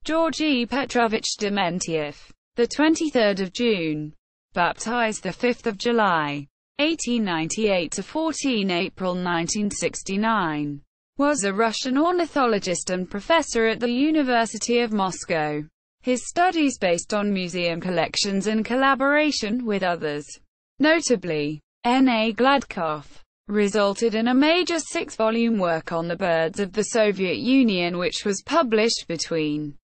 Georgi Petrovich Dementiev, the 23rd of June, baptized the 5th of July, 1898 to 14 April 1969, was a Russian ornithologist and professor at the University of Moscow. His studies based on museum collections in collaboration with others, notably N.A.Gladkov, resulted in a major 6-volume work on the birds of the Soviet Union which was published between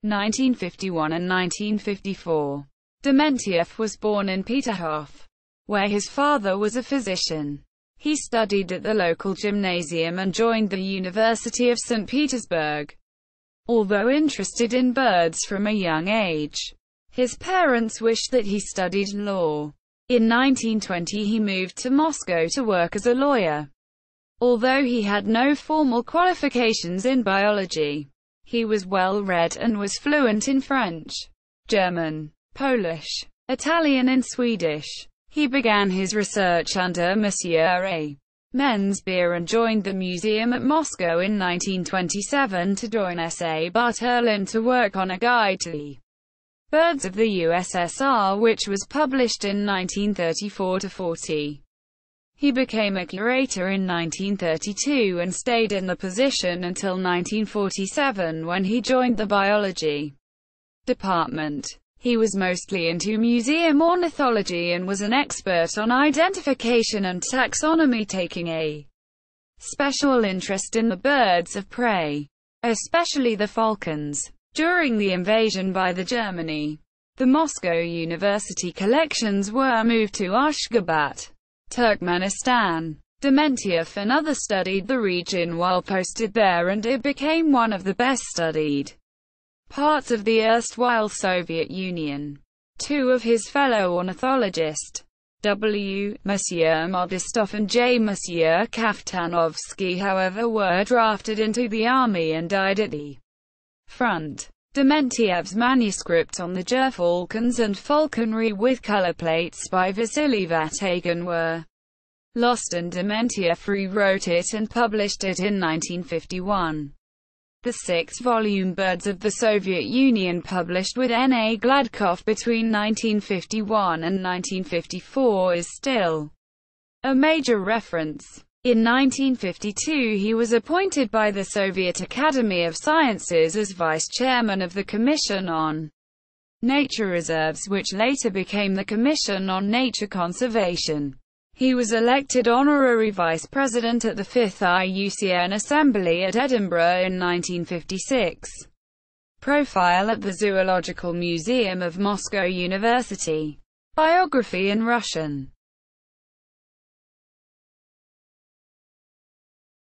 1951 and 1954. Dementiev was born in Peterhof, where his father was a physician. He studied at the local gymnasium and joined the University of St Petersburg. Although interested in birds from a young age, his parents wished that he studied law. In 1920 he moved to Moscow to work as a lawyer. Although he had no formal qualifications in biology, he was well-read and was fluent in French, German, Polish, Italian and Swedish. He began his research under Monsieur A. Menzbier and joined the museum at Moscow in 1927 to join S.A. Buturlin to work on a guide to the birds of the USSR which was published in 1934-40. He became a curator in 1932 and stayed in the position until 1947 when he joined the biology department. He was mostly into museum ornithology and was an expert on identification and taxonomy, taking a special interest in the birds of prey, especially the falcons. During the invasion by Germany, the Moscow University collections were moved to Ashgabat, Turkmenistan. Dementiev and others studied the region while posted there, and it became one of the best studied parts of the erstwhile Soviet Union. Two of his fellow ornithologists, W. Monsieur Modestov and J. Monsieur Kaftanowski, however, were drafted into the army and died at the front. Dementiev's manuscript on the Gyrfalcons and falconry with color plates by Vasily Vatagin were lost, and Dementiev rewrote it and published it in 1951. The 6-volume Birds of the Soviet Union, published with N.A.Gladkov between 1951 and 1954, is still a major reference. In 1952 he was appointed by the Soviet Academy of Sciences as vice-chairman of the Commission on Nature Reserves, which later became the Commission on Nature Conservation. He was elected honorary vice-president at the 5th IUCN Assembly at Edinburgh in 1956. Profile at the Zoological Museum of Moscow University. Biography in Russian.